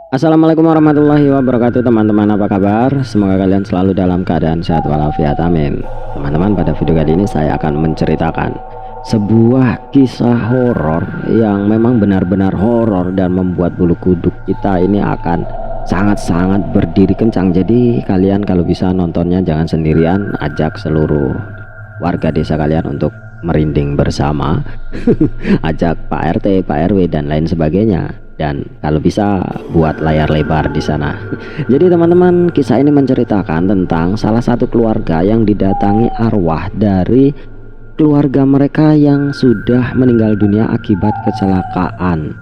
Assalamualaikum warahmatullahi wabarakatuh teman-teman, apa kabar? Semoga kalian selalu dalam keadaan sehat walafiat, amin. Teman-teman, pada video kali ini saya akan menceritakan sebuah kisah horor yang memang benar-benar horor dan membuat bulu kuduk kita ini akan sangat-sangat berdiri kencang. Jadi kalian kalau bisa nontonnya jangan sendirian, ajak seluruh warga desa kalian untuk merinding bersama. Ajak Pak RT, Pak RW dan lain sebagainya, dan kalau bisa buat layar lebar di sana. Jadi teman-teman, kisah ini menceritakan tentang salah satu keluarga yang didatangi arwah dari keluarga mereka yang sudah meninggal dunia akibat kecelakaan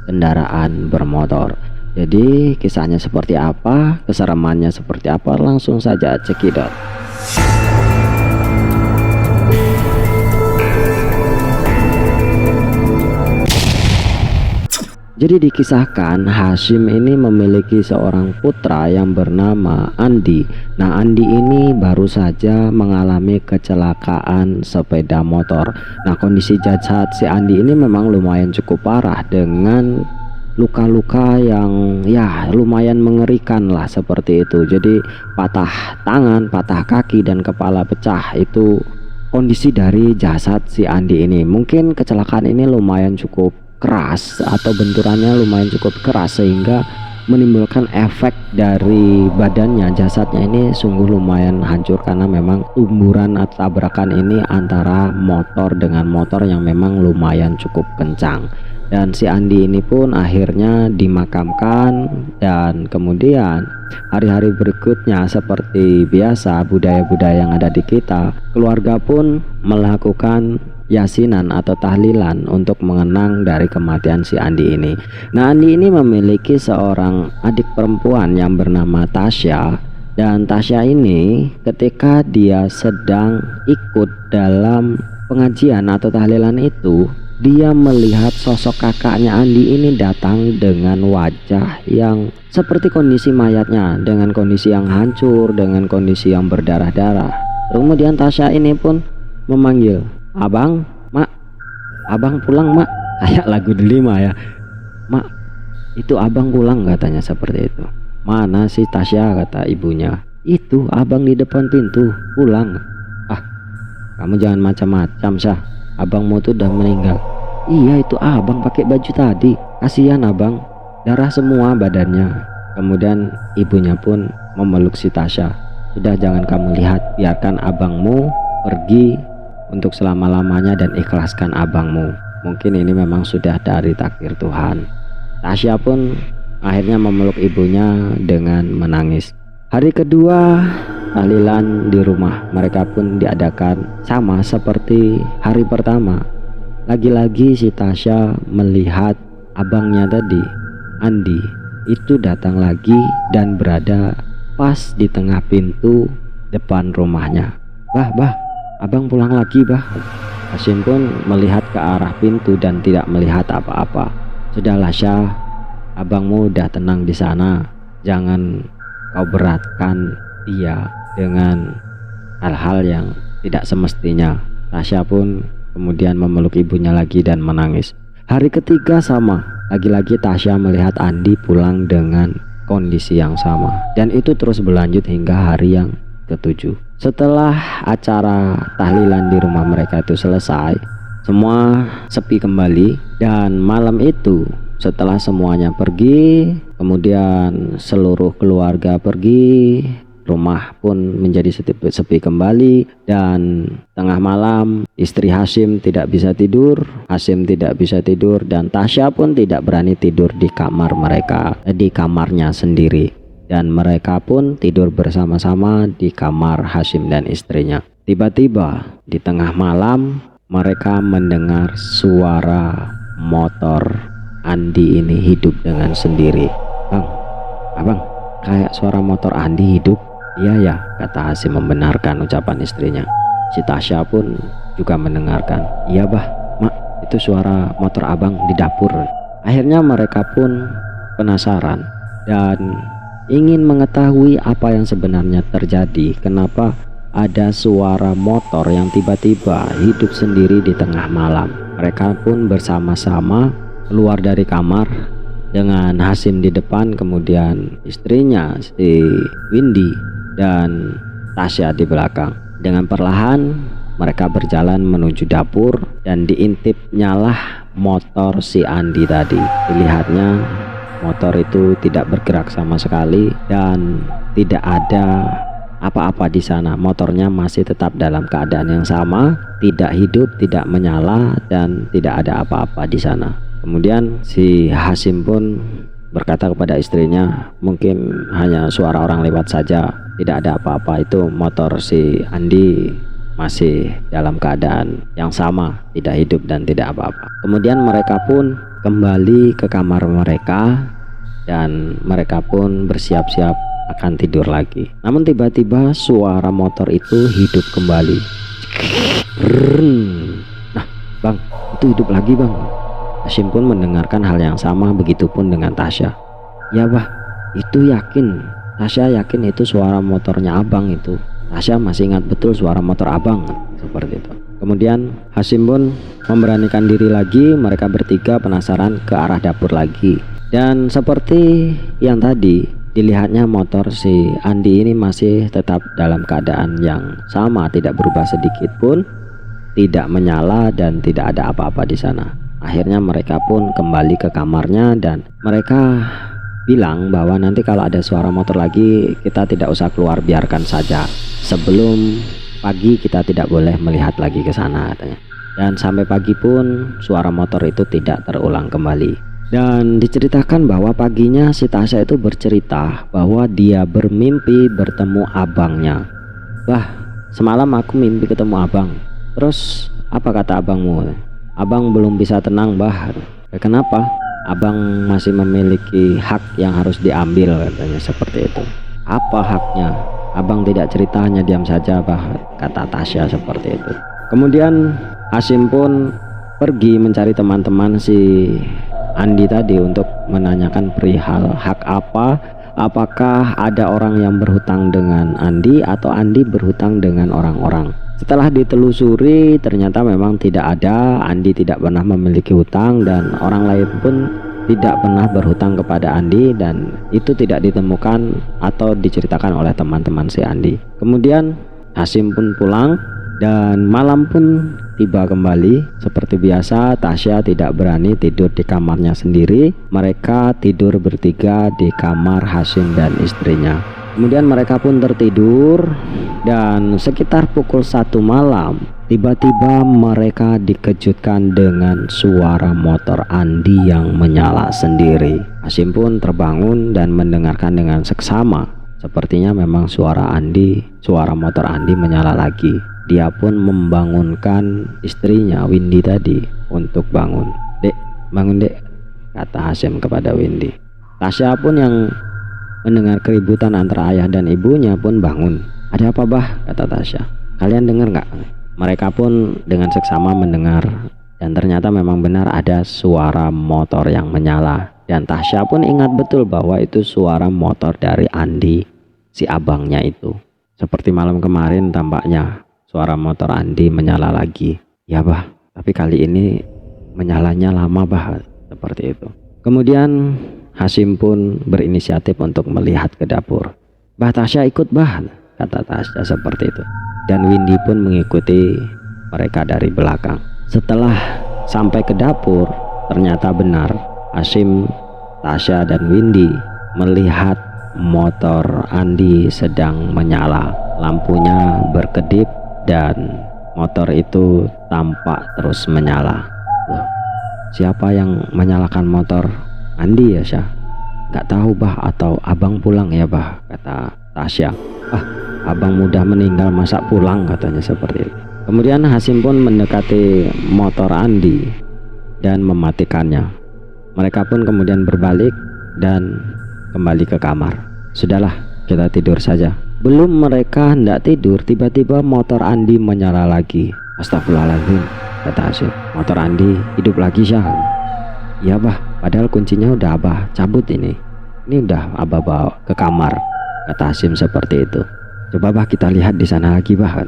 kendaraan bermotor. Jadi kisahnya seperti apa, keseremannya seperti apa, langsung saja cekidot. Jadi dikisahkan Hashim ini memiliki seorang putra yang bernama Andi. Nah, Andi ini baru saja mengalami kecelakaan sepeda motor. Nah, kondisi jasad si Andi ini memang lumayan cukup parah dengan luka-luka yang ya lumayan mengerikan lah, seperti itu. Jadi patah tangan, patah kaki dan kepala pecah, itu kondisi dari jasad si Andi ini. Mungkin kecelakaan ini lumayan cukup keras atau benturannya lumayan cukup keras sehingga menimbulkan efek dari badannya, jasadnya ini sungguh lumayan hancur karena memang tumburan atau tabrakan ini antara motor dengan motor yang memang lumayan cukup kencang. Dan si Andi ini pun akhirnya dimakamkan, dan kemudian hari-hari berikutnya seperti biasa budaya-budaya yang ada di kita, keluarga pun melakukan yasinan atau tahlilan untuk mengenang dari kematian si Andi ini. Nah, Andi ini memiliki seorang adik perempuan yang bernama Tasya, dan Tasya ini ketika dia sedang ikut dalam pengajian atau tahlilan itu, dia melihat sosok kakaknya Andi ini datang dengan wajah yang seperti kondisi mayatnya, dengan kondisi yang hancur, dengan kondisi yang berdarah-darah. Kemudian Tasya ini pun memanggil, "Abang, Mak, abang pulang, Mak." Kayak lagu delima ya. "Mak, itu abang pulang," katanya seperti itu. "Mana sih Tasya?" kata ibunya. "Itu abang di depan pintu, pulang." "Ah, kamu jangan macam-macam, Syah. Abangmu tuh udah meninggal." "Iya, itu abang pakai baju tadi. Kasihan abang, darah semua badannya." Kemudian ibunya pun memeluk si Tasya. "Sudah, jangan kamu lihat, biarkan abangmu pergi untuk selama-lamanya dan ikhlaskan abangmu. Mungkin ini memang sudah dari takdir Tuhan." Tasya pun akhirnya memeluk ibunya dengan menangis. Hari kedua tahlilan di rumah mereka pun diadakan sama seperti hari pertama. Lagi-lagi si Tasya melihat abangnya tadi, Andi, itu datang lagi dan berada pas di tengah pintu depan rumahnya. Bah, abang pulang lagi, bah." Hashim pun melihat ke arah pintu dan tidak melihat apa-apa. "Sudahlah Syah, abangmu udah tenang di sana. Jangan kau beratkan dia dengan hal-hal yang tidak semestinya." Tasya pun kemudian memeluk ibunya lagi dan menangis. Hari ketiga sama, lagi-lagi Tasya melihat Andi pulang dengan kondisi yang sama, dan itu terus berlanjut hingga hari yang ketujuh. Setelah acara tahlilan di rumah mereka itu selesai, semua sepi kembali, dan malam itu setelah semuanya pergi, kemudian seluruh keluarga pergi, rumah pun menjadi sepi kembali. Dan tengah malam istri Hashim tidak bisa tidur, Hashim tidak bisa tidur, dan Tasya pun tidak berani tidur di kamar mereka, di kamarnya sendiri. Dan mereka pun tidur bersama-sama di kamar Hashim dan istrinya. Tiba-tiba di tengah malam mereka mendengar suara motor Andi ini hidup dengan sendiri. "Bang, abang, kayak suara motor Andi hidup." "Iya ya," kata Hashim membenarkan ucapan istrinya. Si Tasya pun juga mendengarkan. "Iya bah, Mak, itu suara motor abang di dapur." Akhirnya mereka pun penasaran dan ingin mengetahui apa yang sebenarnya terjadi. Kenapa ada suara motor yang tiba-tiba hidup sendiri di tengah malam. Mereka pun bersama-sama keluar dari kamar dengan Hasyim di depan, kemudian istrinya si Windy dan Tasya di belakang. Dengan perlahan mereka berjalan menuju dapur dan diintip nyalah motor si Andi tadi. Dilihatnya motor itu tidak bergerak sama sekali dan tidak ada apa-apa di sana. Motornya masih tetap dalam keadaan yang sama, tidak hidup, tidak menyala, dan tidak ada apa-apa di sana. Kemudian si Hasyim pun berkata kepada istrinya, mungkin hanya suara orang lewat saja, tidak ada apa-apa. Itu motor si Andi masih dalam keadaan yang sama, tidak hidup dan tidak apa-apa. Kemudian mereka pun kembali ke kamar mereka dan mereka pun bersiap-siap akan tidur lagi. Namun tiba-tiba suara motor itu hidup kembali. Nah bang, itu hidup lagi bang. Hasyim pun mendengarkan hal yang sama, begitupun dengan Tasya. Ya bah, itu yakin, Tasya yakin itu suara motornya abang itu. Tasya masih ingat betul suara motor abang, seperti itu. Kemudian Hasyim pun memberanikan diri lagi. Mereka bertiga penasaran ke arah dapur lagi. Dan seperti yang tadi, dilihatnya motor si Andi ini masih tetap dalam keadaan yang sama, tidak berubah sedikit pun, tidak menyala dan tidak ada apa-apa di sana. Akhirnya mereka pun kembali ke kamarnya dan mereka bilang bahwa nanti kalau ada suara motor lagi kita tidak usah keluar, biarkan saja. Sebelum pagi kita tidak boleh melihat lagi ke sana katanya. Dan sampai pagi pun suara motor itu tidak terulang kembali. Dan diceritakan bahwa paginya si Tasya itu bercerita bahwa dia bermimpi bertemu abangnya. Bah, semalam aku mimpi ketemu abang. Terus apa kata abangmu? Abang belum bisa tenang bah. Kenapa? Abang masih memiliki hak yang harus diambil katanya, seperti itu. Apa haknya? Abang tidak cerita, hanya diam saja bah, kata Tasya seperti itu. Kemudian Hasyim pun pergi mencari teman-teman si Andi tadi untuk menanyakan perihal hak apa, apakah ada orang yang berhutang dengan Andi atau Andi berhutang dengan orang-orang. Setelah ditelusuri ternyata memang tidak ada, Andi tidak pernah memiliki hutang dan orang lain pun tidak pernah berhutang kepada Andi, dan itu tidak ditemukan atau diceritakan oleh teman-teman si Andi. Kemudian Hasyim pun pulang dan malam pun tiba kembali. Seperti biasa, Tasya tidak berani tidur di kamarnya sendiri. Mereka tidur bertiga di kamar Hasyim dan istrinya. Kemudian mereka pun tertidur dan sekitar pukul 1 malam tiba-tiba mereka dikejutkan dengan suara motor Andi yang menyala sendiri. Hasyim pun terbangun dan mendengarkan dengan seksama. Sepertinya memang suara motor Andi menyala lagi. Dia pun membangunkan istrinya Windy tadi untuk bangun. Dek, bangun dek, kata Hasyim kepada Windy. Tasya pun yang mendengar keributan antara ayah dan ibunya pun bangun. Ada apa bah, kata Tasya. Kalian dengar nggak? Mereka pun dengan seksama mendengar dan ternyata memang benar ada suara motor yang menyala. Dan Tasya pun ingat betul bahwa itu suara motor dari Andi, si abangnya itu. Seperti malam kemarin tampaknya suara motor Andi menyala lagi. Ya bah, tapi kali ini menyalanya lama bah, seperti itu. Kemudian Hasyim pun berinisiatif untuk melihat ke dapur. Bah, Tasya ikut bah, kata Tasya seperti itu. Dan Windy pun mengikuti mereka dari belakang. Setelah sampai ke dapur, ternyata benar Hasyim, Tasya dan Windy melihat motor Andi sedang menyala. Lampunya berkedip dan motor itu tampak terus menyala. Loh, siapa yang menyalakan motor? Andi ya Syah? Gak tahu bah, atau abang pulang ya bah, kata Tasya. Ah, abang mudah meninggal masa pulang, katanya seperti itu. Kemudian Hasyim pun mendekati motor Andi dan mematikannya. Mereka pun kemudian berbalik dan kembali ke kamar. Sudahlah, kita tidur saja. Belum mereka hendak tidur, tiba-tiba motor Andi menyala lagi. Astagfirullahaladzim, kata Hasyim. Motor Andi hidup lagi Syah. Ya bah, padahal kuncinya udah abah cabut ini udah abah bawa ke kamar, kata Hasyim seperti itu. Coba bah kita lihat di sana lagi bah.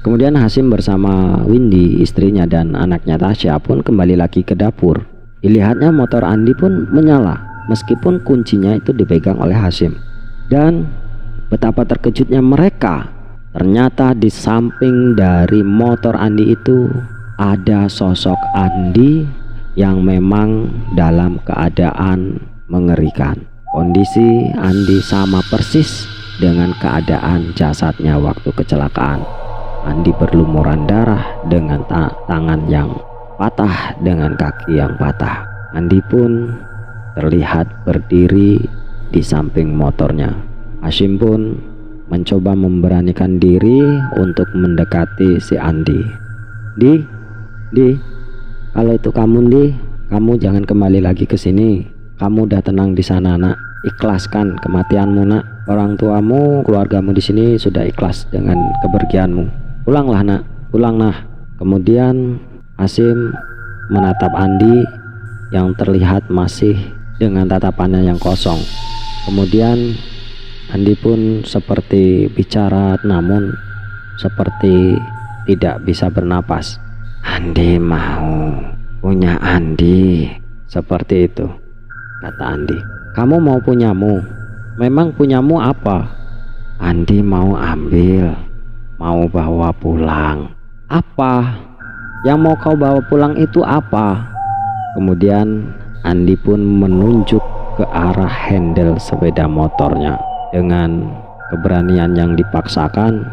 Kemudian Hasyim bersama Windy, istrinya dan anaknya Tasya pun kembali lagi ke dapur. Dilihatnya motor Andi pun menyala meskipun kuncinya itu dipegang oleh Hasyim. Dan betapa terkejutnya mereka, ternyata di samping dari motor Andi itu ada sosok Andi yang memang dalam keadaan mengerikan. Kondisi Andi sama persis dengan keadaan jasadnya waktu kecelakaan. Andi berlumuran darah dengan tangan yang patah, dengan kaki yang patah. Andi pun terlihat berdiri di samping motornya. Hasyim pun mencoba memberanikan diri untuk mendekati si Andi. Di, kalau itu kamu, Di, kamu jangan kembali lagi ke sini. Kamu udah tenang di sana, nak. Ikhlaskan kematianmu, nak. Orang tuamu, keluargamu di sini sudah ikhlas dengan kepergianmu. Pulanglah, nak. Pulang, nah. Kemudian Hasyim menatap Andi yang terlihat masih dengan tatapannya yang kosong. Kemudian Andi pun seperti bicara namun seperti tidak bisa bernapas. Andi mau punya Andi, seperti itu kata Andi. Kamu mau punyamu? Memang punyamu apa? Andi mau ambil, mau bawa pulang. Apa? Yang mau kau bawa pulang itu apa? Kemudian Andi pun menunjuk ke arah handle sepeda motornya. Dengan keberanian yang dipaksakan,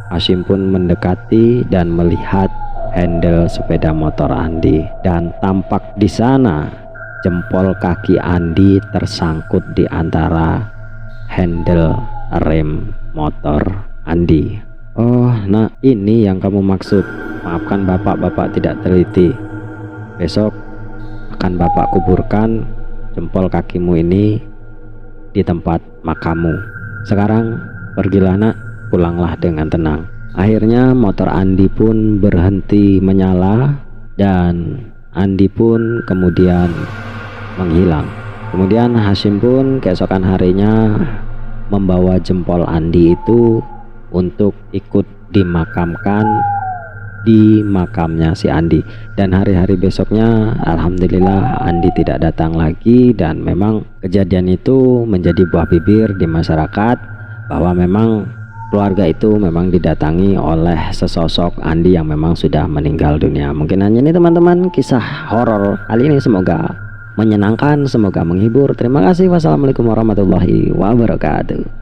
Hasyim pun mendekati dan melihat handle sepeda motor Andi, dan tampak di sana jempol kaki Andi tersangkut di antara handle rem motor Andi. Oh, nah ini yang kamu maksud. Maafkan bapak tidak teliti. Besok akan bapak kuburkan jempol kakimu ini di tempat makammu. Sekarang pergilah, nak, pulanglah dengan tenang. Akhirnya motor Andi pun berhenti menyala dan Andi pun kemudian menghilang. Kemudian Hasyim pun keesokan harinya membawa jempol Andi itu untuk ikut dimakamkan di makamnya si Andi. Dan hari-hari besoknya alhamdulillah Andi tidak datang lagi, dan memang kejadian itu menjadi buah bibir di masyarakat bahwa memang keluarga itu memang didatangi oleh sesosok Andi yang memang sudah meninggal dunia. Mungkin hanya ini teman-teman kisah horor kali ini, semoga menyenangkan, semoga menghibur. Terima kasih. Wassalamualaikum warahmatullahi wabarakatuh.